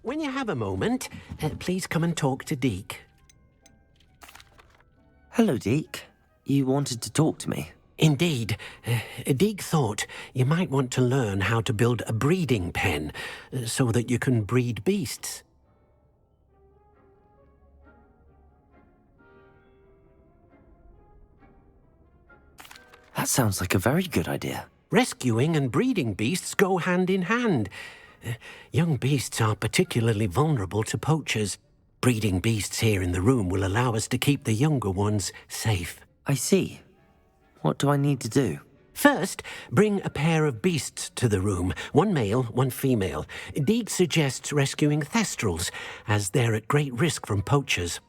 When you have a moment, please come and talk to Deke. Hello, Deke. You wanted to talk to me? Indeed. Deke thought you might want to learn how to build a breeding pen so that you can breed beasts. That sounds like a very good idea. Rescuing and breeding beasts go hand in hand. Young beasts are particularly vulnerable to poachers. Breeding beasts here in the room will allow us to keep the younger ones safe. I see. What do I need to do? First, bring a pair of beasts to the room. One male, one female. Deke suggests rescuing thestrals, as they're at great risk from poachers.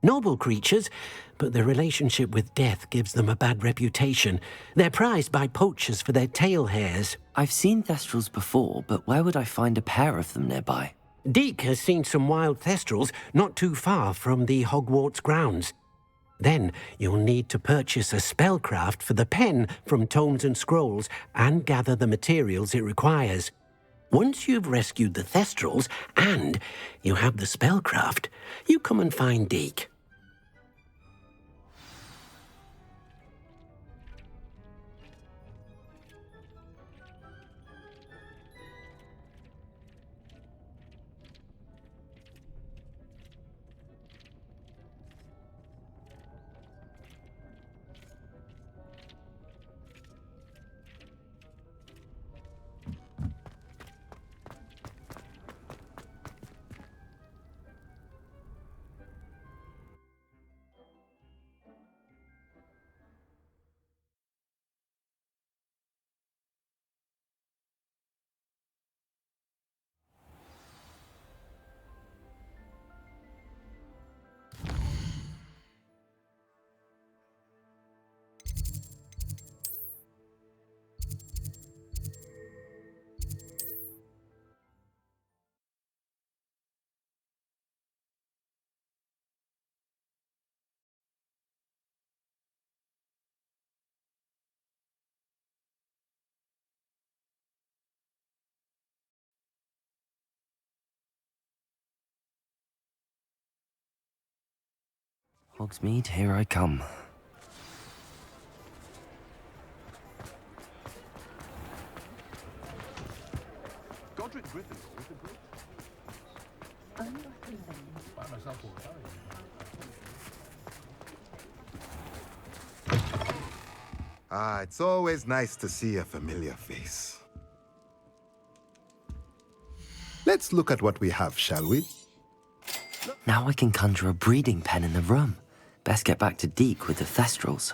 Noble creatures, but their relationship with death gives them a bad reputation. They're prized by poachers for their tail hairs. I've seen thestrals before, but where would I find a pair of them nearby? Deke has seen some wild thestrals not too far from the Hogwarts grounds. Then you'll need to purchase a spellcraft for the pen from Tomes and Scrolls and gather the materials it requires. Once you've rescued the thestrals and you have the spellcraft, you come and find Deke. Hogsmeade, here I come. It's always nice to see a familiar face. Let's look at what we have, shall we? Now I can conjure a breeding pen in the room. Best get back to Deke with the thestrals.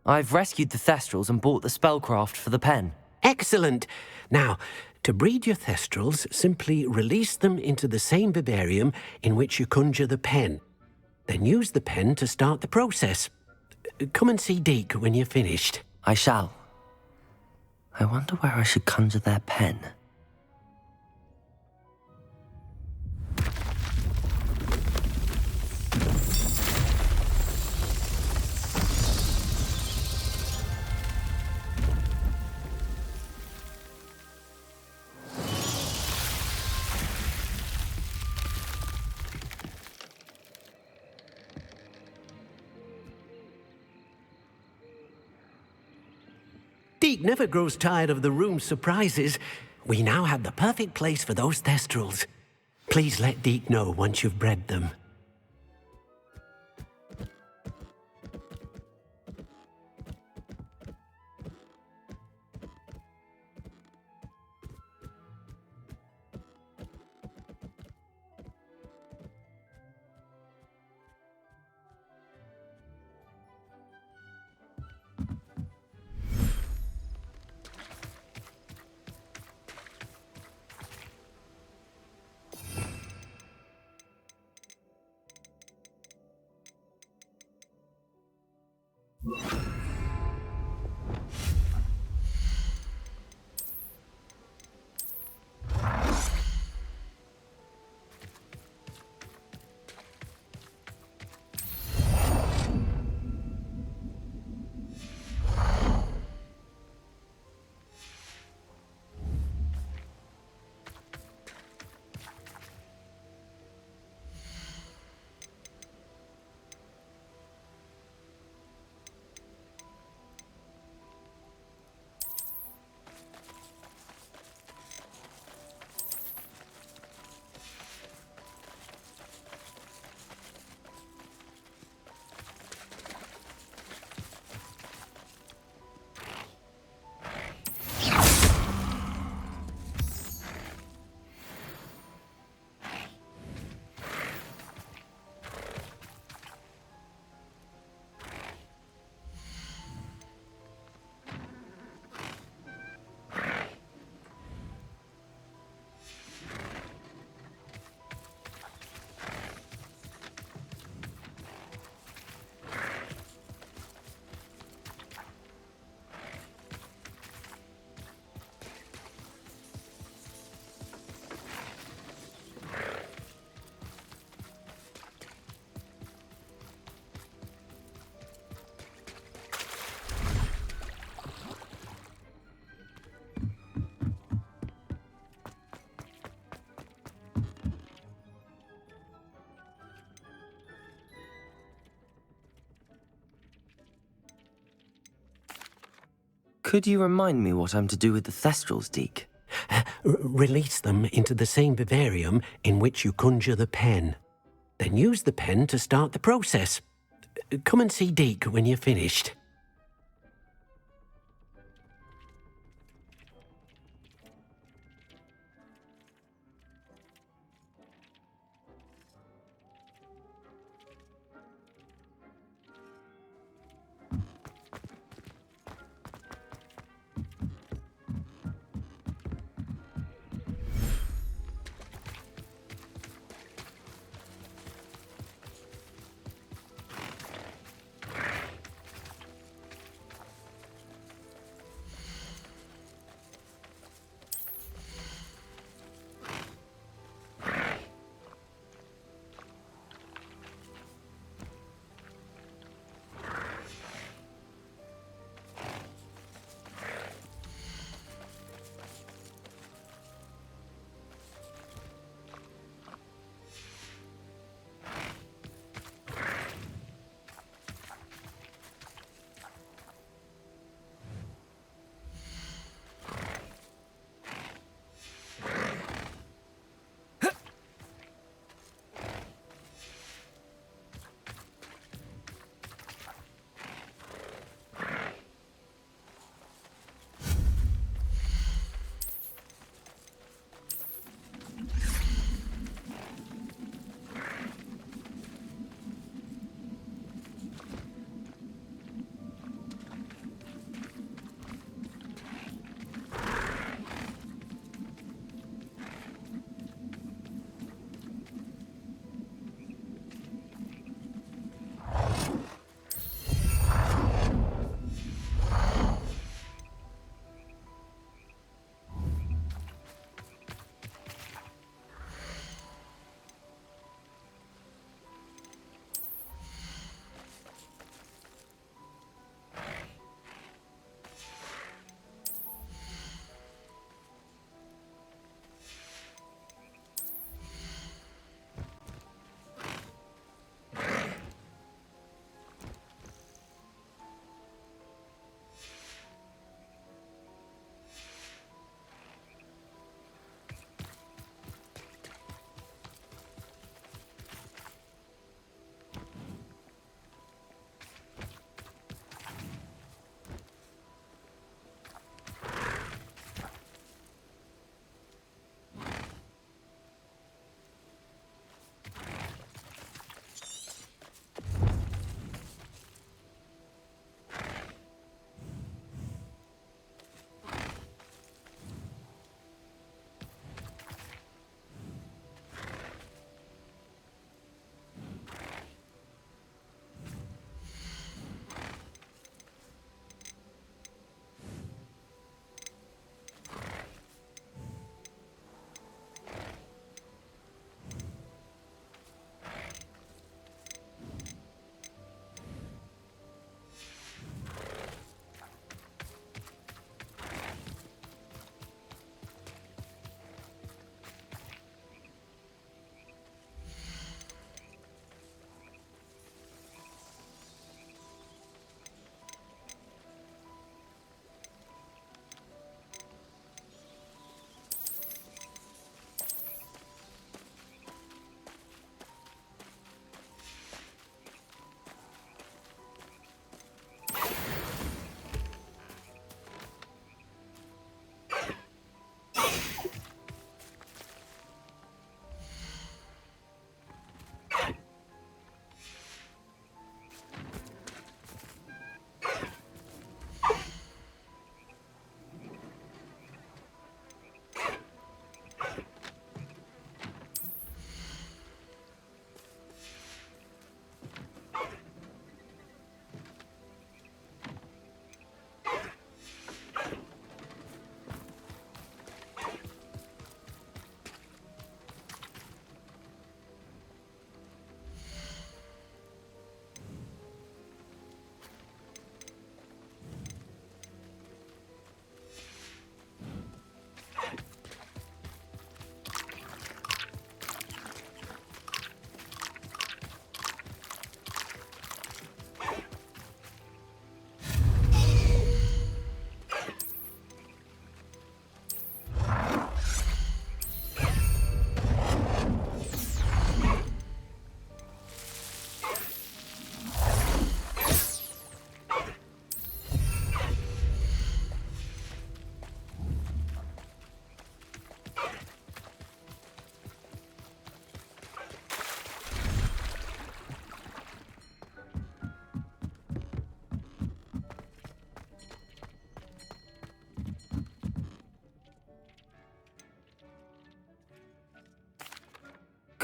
I've rescued the thestrals and bought the spellcraft for the pen. Excellent. Now, To breed your thestrals, simply release them into the same vivarium in which you conjure the pen. Then use the pen to start the process. Come and see Deke when you're finished. I shall. I wonder where I should conjure their pen. Deke never grows tired of the room's surprises. We now have the perfect place for those thestrals. Please let Deke know once you've bred them. Could you remind me what I'm to do with the thestrals, Deke? Release them into the same vivarium in which you conjure the pen. Then use the pen to start the process. Come and see Deke when you're finished.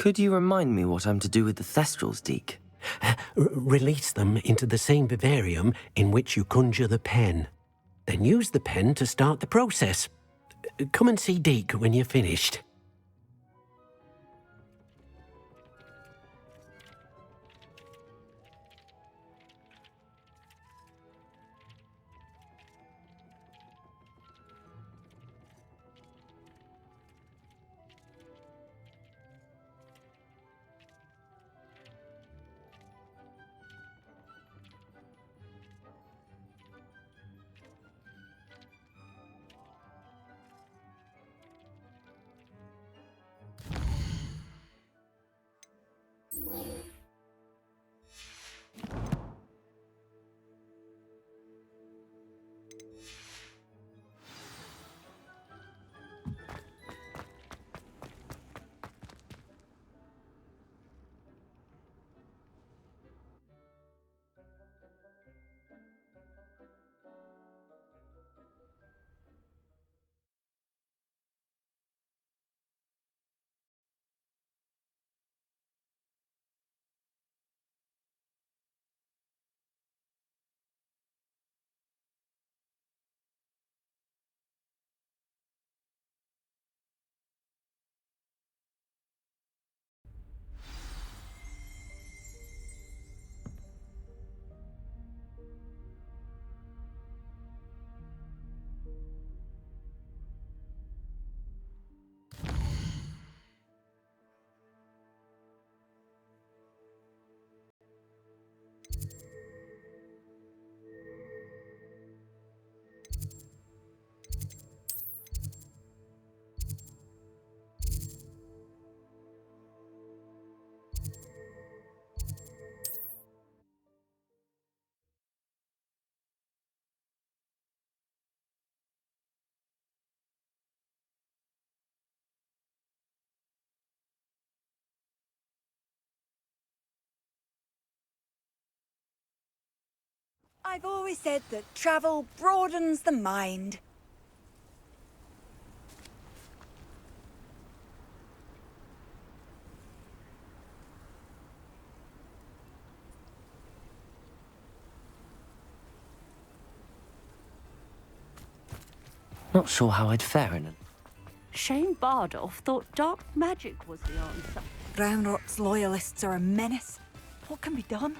Could you remind me what I'm to do with the Thestrals, Deke? Release them into the same vivarium in which you conjure the pen. Then use the pen to start the process. Come and see Deke when you're finished. I've always said that travel broadens the mind. Not sure how I'd fare in it. Shane Bardolph thought dark magic was the answer. Groundrot's loyalists are a menace. What can be done?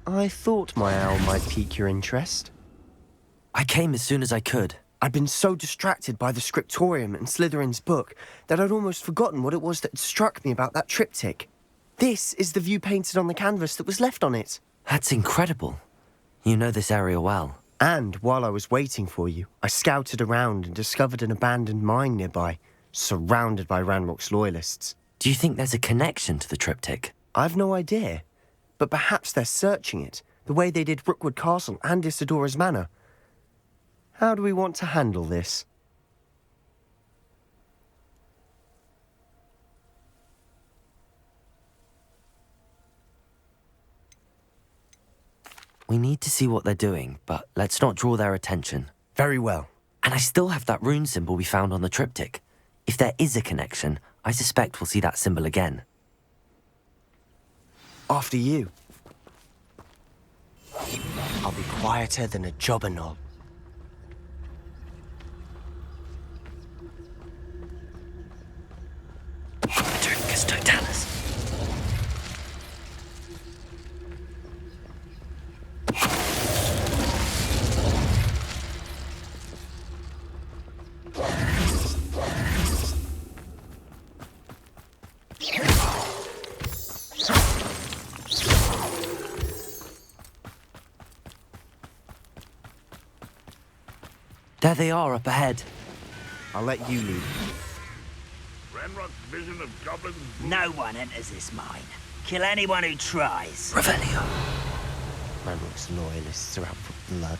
I thought my owl might pique your interest. I came as soon as I could. I'd been so distracted by the scriptorium and Slytherin's book that I'd almost forgotten what it was that had struck me about that triptych. This is the view painted on the canvas that was left on it. That's incredible. You know this area well. And while I was waiting for you, I scouted around and discovered an abandoned mine nearby, surrounded by Ranrock's loyalists. Do you think there's a connection to the triptych? I've no idea, but perhaps they're searching it, the way they did Rookwood Castle and Isidora's Manor. How do we want to handle this? We need to see what they're doing, but let's not draw their attention. Very well. And I still have that rune symbol we found on the triptych. If there is a connection, I suspect we'll see that symbol again. After you. I'll be quieter than a jobberknoll. Terticus totalis. There they are up ahead. I'll let you lead. Renrock's vision of goblins. No one enters this mine. Kill anyone who tries. Revelio. Ranrock's loyalists are out for blood.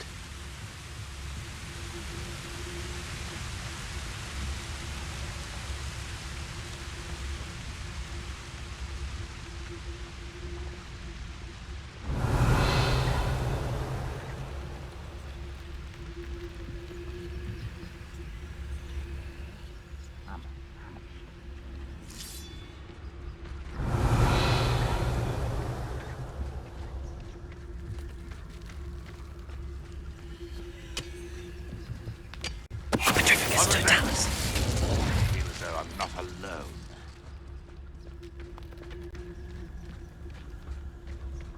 Feel as though I'm not alone.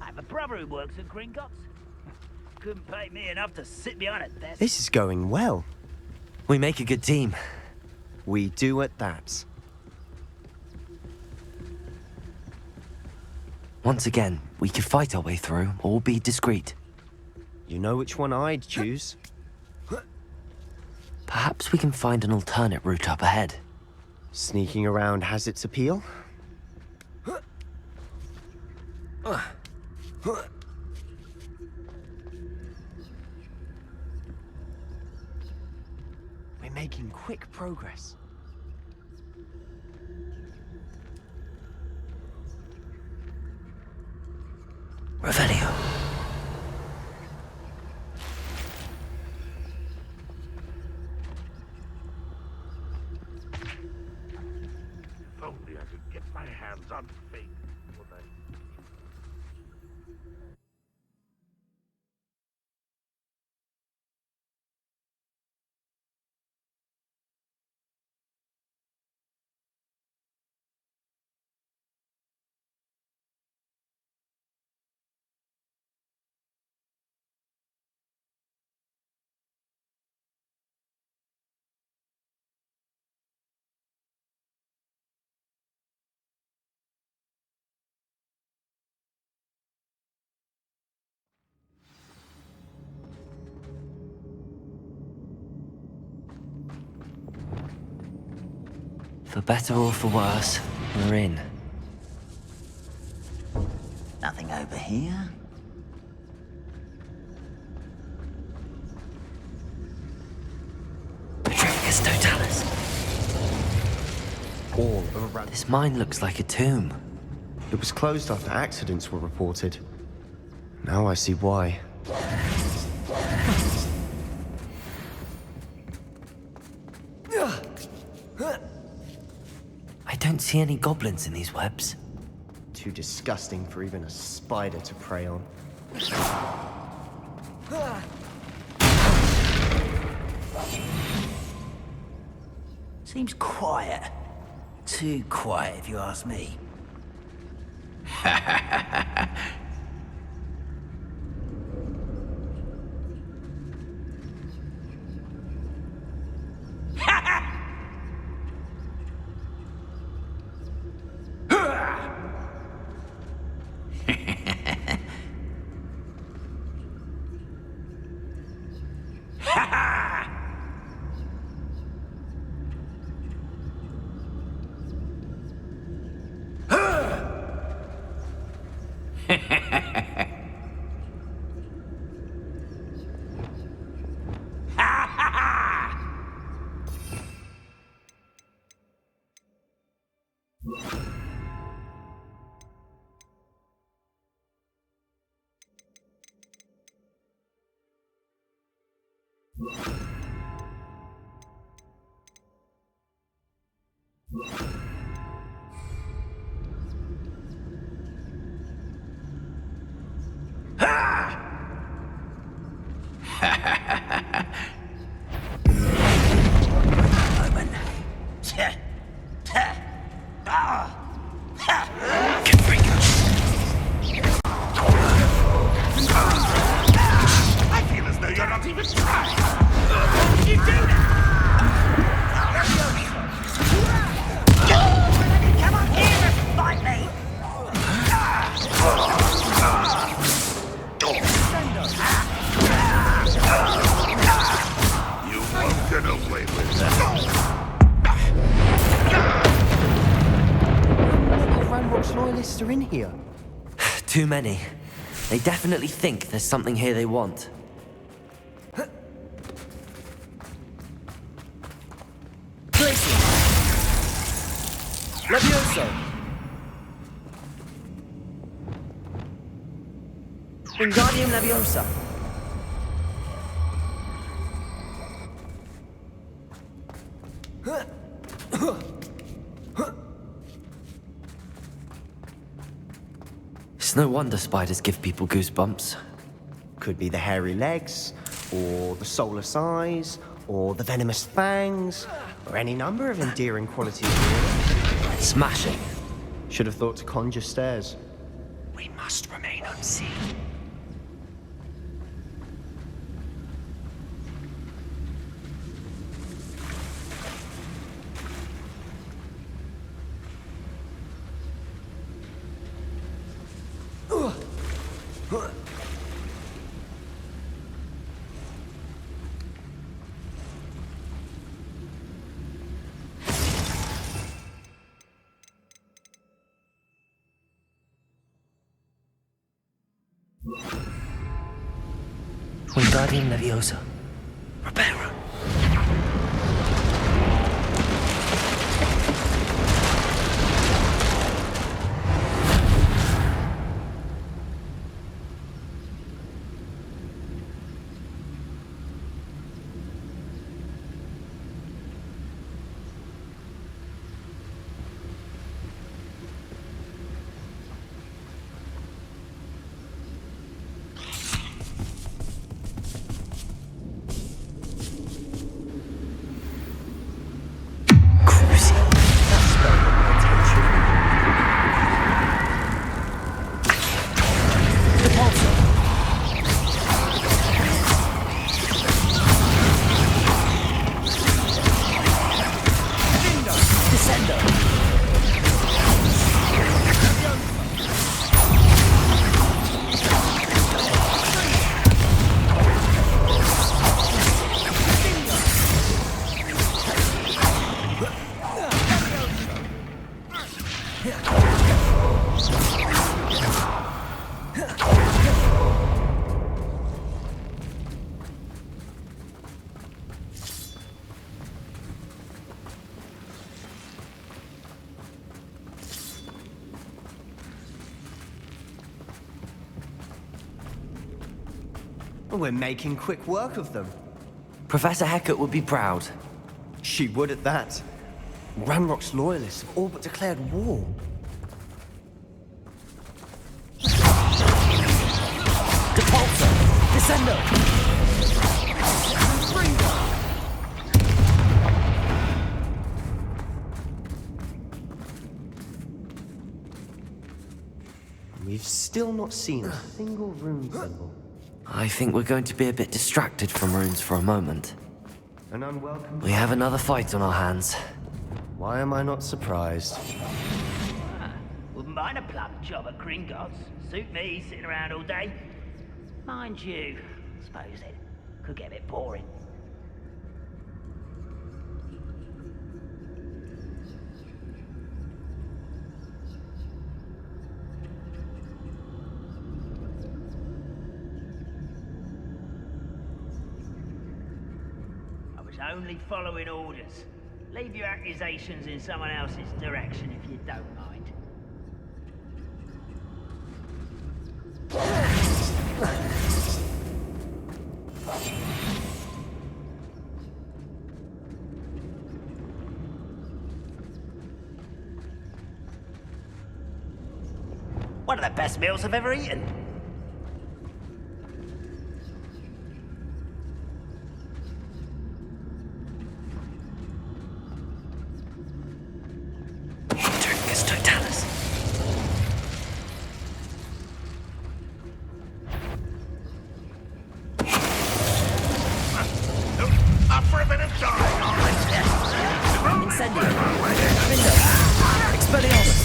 I have a brother who works at Gringotts. Couldn't pay me enough to sit behind a desk. This is going well. We make a good team. We do at that. Once again, we could fight our way through or be discreet. You know which one I'd choose. Perhaps we can find an alternate route up ahead. Sneaking around has its appeal. We're making quick progress. Revelio. If only I could get my hands on fate. Would I? For better or for worse, we're in. Nothing over here. Petrificus totalis. All around. This mine looks like a tomb. It was closed after accidents were reported. Now I see why. I don't see any goblins in these webs. Too disgusting for even a spider to prey on. Seems quiet. Too quiet, if you ask me. I feel as though you're not even trying. How did you do that? Come on here and fight me! You to play with. What Ranrock's loyalists are in here? Too many. They definitely think there's something here they want. Glacier! Levioso! Wingardium Leviosa! It's no wonder spiders give people goosebumps. Could be the hairy legs, or the soulless eyes, or the venomous fangs, or any number of endearing qualities, really. Smashing. Should have thought to conjure stairs. We must remain unseen. Wingardium Leviosa. Reparo. We're making quick work of them. Professor Hecat would be proud. She would at that. Ranrock's loyalists have all but declared war. Depulso! Descendo! We've still not seen a single rune symbol. I think we're going to be a bit distracted from runes for a moment. An unwelcome... We have another fight on our hands. Why am I not surprised? Wouldn't mind a plum job at Gringotts. Suit me, sitting around all day. Mind you, suppose it could get a bit boring. I was only following orders. Leave your accusations in someone else's direction if you don't mind. One of the best meals I've ever eaten. Terminus Totalis. Up for a bit of time. Incendio. Window. Expelliarmus.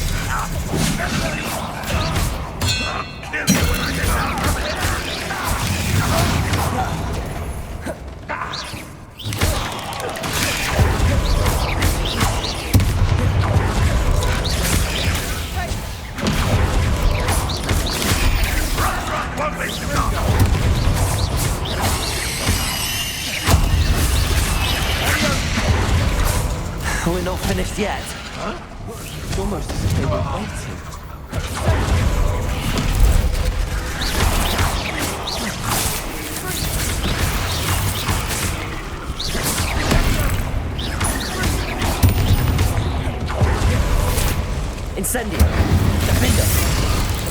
Kill you when I get out of it. We're not finished yet. It's almost as if they were waiting. Incendio! Defender!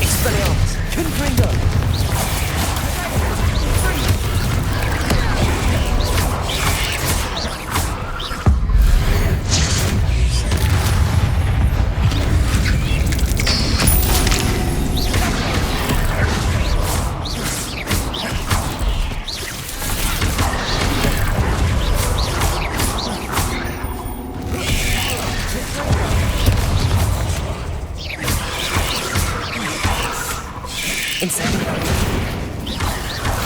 Expelliarmus! Confringo! Incendio!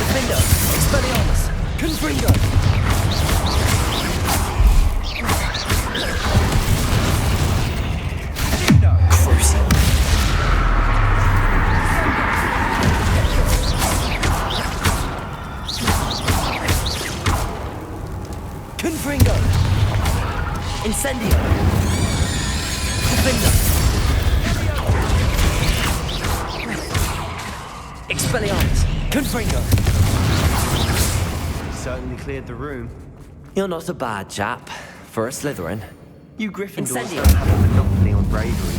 Defender! Expelliarmus! Confringo! Crucial! Confringo! Incendio! Defender! Expelliarmus! Confringo! Certainly cleared the room. You're not a bad chap. For a Slytherin. You Gryffindors Incendio. don't have a monopoly on bravery.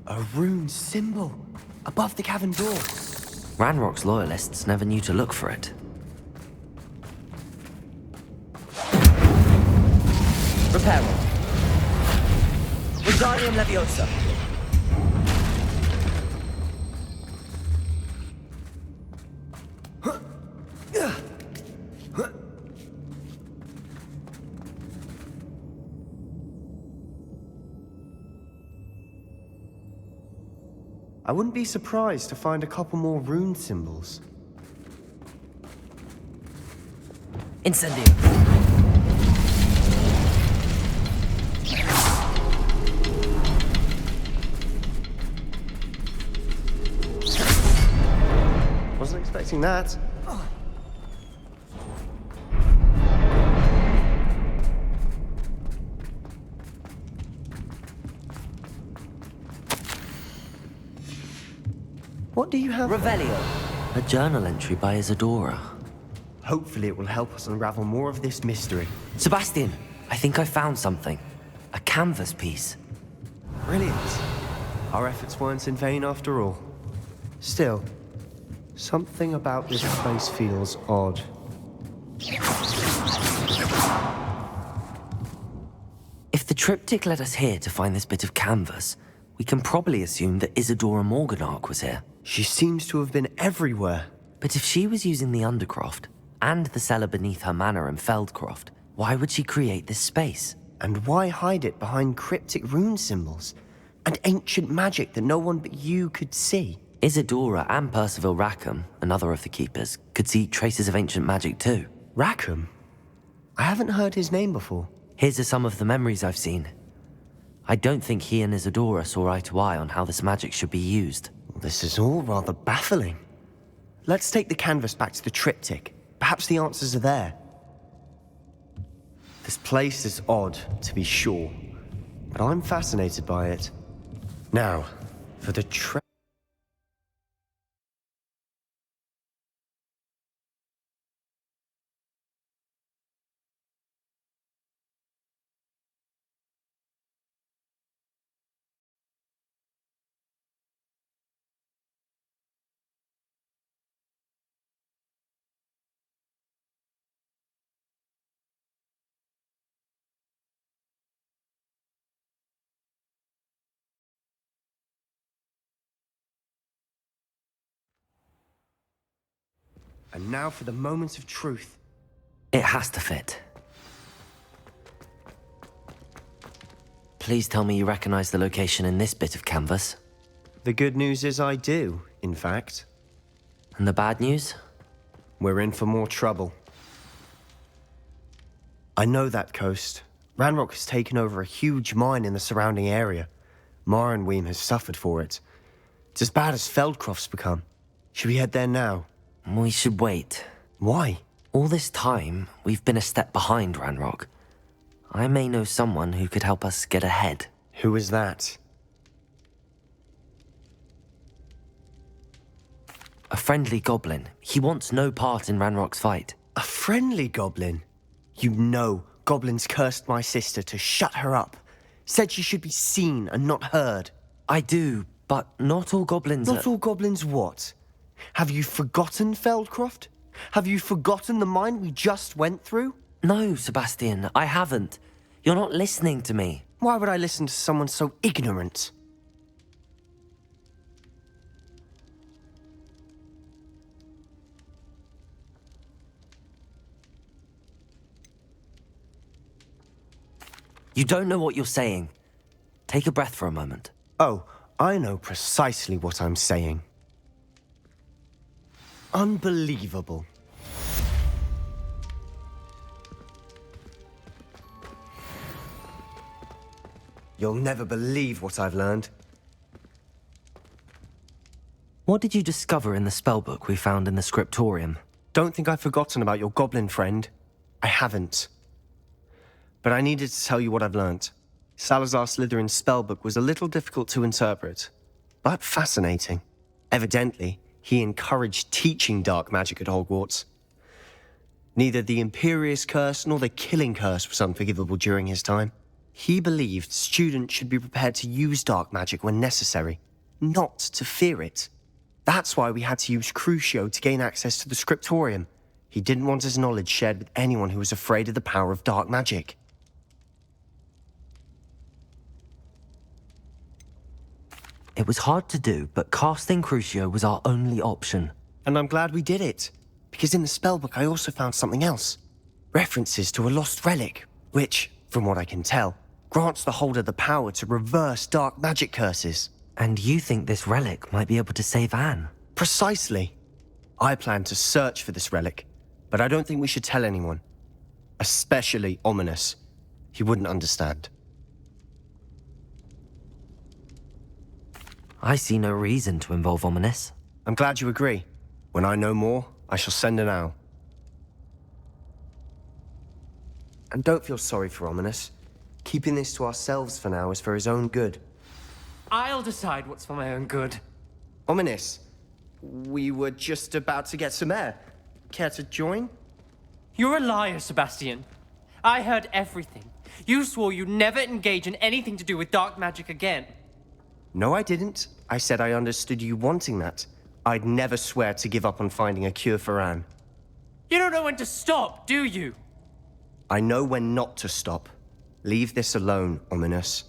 A rune symbol above the cavern door. Ranrock's loyalists never knew to look for it. Reparo. Wingardium Leviosa. I wouldn't be surprised to find a couple more rune symbols. Incendio. Wasn't expecting that. What do you have? Revelio. A journal entry by Isadora. Hopefully it will help us unravel more of this mystery. Sebastian, I think I found something. A canvas piece. Brilliant. Our efforts weren't in vain after all. Still, something about this place feels odd. If the triptych led us here to find this bit of canvas, we can probably assume that Isadora Morganach was here. She seems to have been everywhere. But if she was using the Undercroft, and the cellar beneath her manor in Feldcroft, why would she create this space? And why hide it behind cryptic rune symbols? And ancient magic that no one but you could see? Isadora and Percival Rackham, another of the Keepers, could see traces of ancient magic too. Rackham? I haven't heard his name before. Here's are some of the memories I've seen. I don't think he and Isadora saw eye to eye on how this magic should be used. This is all rather baffling. Let's take the canvas back to the triptych. Perhaps the answers are there. This place is odd, to be sure, but I'm fascinated by it. Now, for the And now for the moment of truth. It has to fit. Please tell me you recognize the location in this bit of canvas. The good news is I do, in fact. And the bad news? We're in for more trouble. I know that coast. Ranrock has taken over a huge mine in the surrounding area. Marenweem has suffered for it. It's as bad as Feldcroft's become. Should we head there now? We should wait. Why? All this time, we've been a step behind Ranrock. I may know someone who could help us get ahead. Who is that? A friendly goblin. He wants no part in Ranrock's fight. A friendly goblin? You know, goblins cursed my sister to shut her up. Said she should be seen and not heard. I do, but not all goblins Not all goblins what? Have you forgotten Feldcroft? Have you forgotten the mine we just went through? No, Sebastian, I haven't. You're not listening to me. Why would I listen to someone so ignorant? You don't know what you're saying. Take a breath for a moment. Oh, I know precisely what I'm saying. Unbelievable. You'll never believe what I've learned. What did you discover in the spellbook we found in the scriptorium? Don't think I've forgotten about your goblin friend. I haven't. But I needed to tell you what I've learnt. Salazar Slytherin's spellbook was a little difficult to interpret, but fascinating. Evidently, he encouraged teaching dark magic at Hogwarts. Neither the Imperious Curse nor the Killing Curse was unforgivable during his time. He believed students should be prepared to use dark magic when necessary, not to fear it. That's why we had to use Crucio to gain access to the scriptorium. He didn't want his knowledge shared with anyone who was afraid of the power of dark magic. It was hard to do, but casting Crucio was our only option. And I'm glad we did it, because in the spellbook I also found something else. References to a lost relic, which, from what I can tell, grants the holder the power to reverse dark magic curses. And you think this relic might be able to save Anne? Precisely. I plan to search for this relic, but I don't think we should tell anyone. Especially Ominous. He wouldn't understand. I see no reason to involve Ominous. I'm glad you agree. When I know more, I shall send an owl. And don't feel sorry for Ominous. Keeping this to ourselves for now is for his own good. I'll decide what's for my own good. Ominous, we were just about to get some air. Care to join? You're a liar, Sebastian. I heard everything. You swore you'd never engage in anything to do with dark magic again. No, I didn't. I said I understood you wanting that. I'd never swear to give up on finding a cure for Anne. You don't know when to stop, do you? I know when not to stop. Leave this alone, Ominous.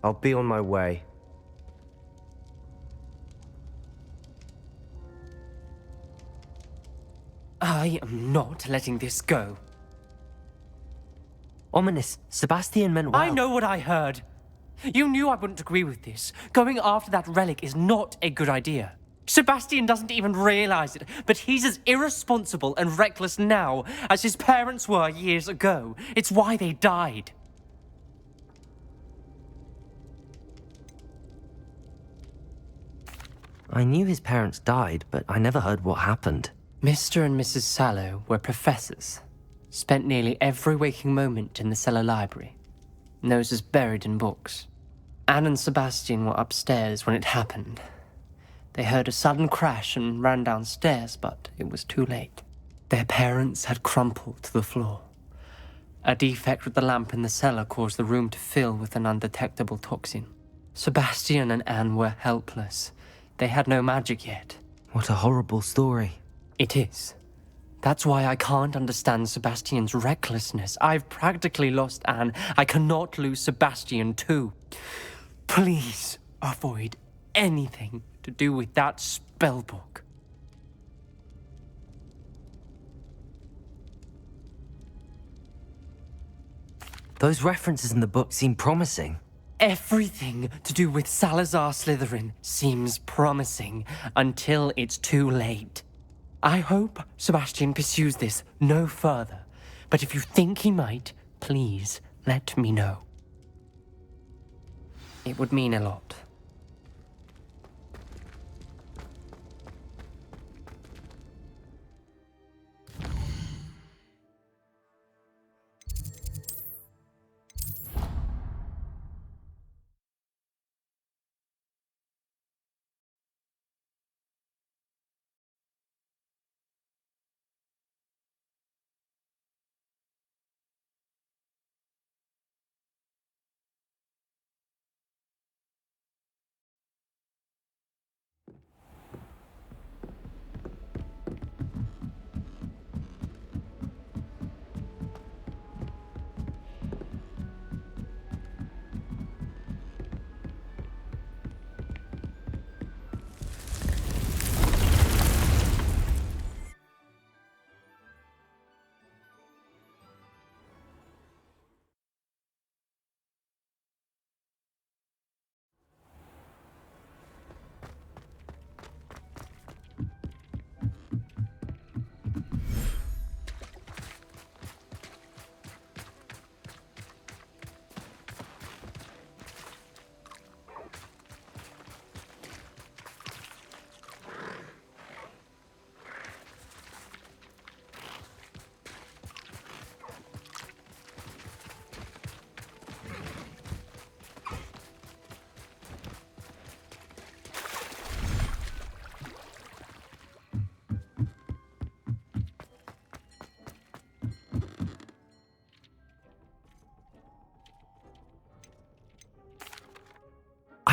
I'll be on my way. I am not letting this go. Ominous, Sebastian meant well. I know what I heard. You knew I wouldn't agree with this. Going after that relic is not a good idea. Sebastian doesn't even realize it, but he's as irresponsible and reckless now as his parents were years ago. It's why they died. I knew his parents died, but I never heard what happened. Mr. and Mrs. Sallow were professors. Spent nearly every waking moment in the cellar library. Noses buried in books. Anne and Sebastian were upstairs when it happened. They heard a sudden crash and ran downstairs, but it was too late. Their parents had crumpled to the floor. A defect with the lamp in the cellar caused the room to fill with an undetectable toxin. Sebastian and Anne were helpless. They had no magic yet. What a horrible story. It is. That's why I can't understand Sebastian's recklessness. I've practically lost Anne. I cannot lose Sebastian too. Please avoid anything to do with that spellbook. Those references in the book seem promising. Everything to do with Salazar Slytherin seems promising until it's too late. I hope Sebastian pursues this no further, but if you think he might, please let me know. It would mean a lot.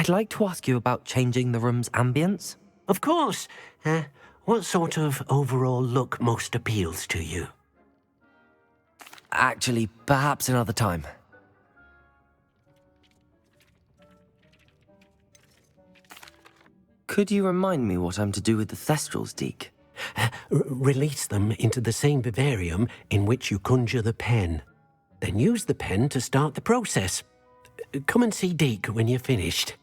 I'd like to ask you about changing the room's ambience. Of course. What sort of overall look most appeals to you? Actually, perhaps another time. Could you remind me what I'm to do with the Thestrals, Deke? Release them into the same vivarium in which you conjure the pen. Then use the pen to start the process. Come and see Deke when you're finished.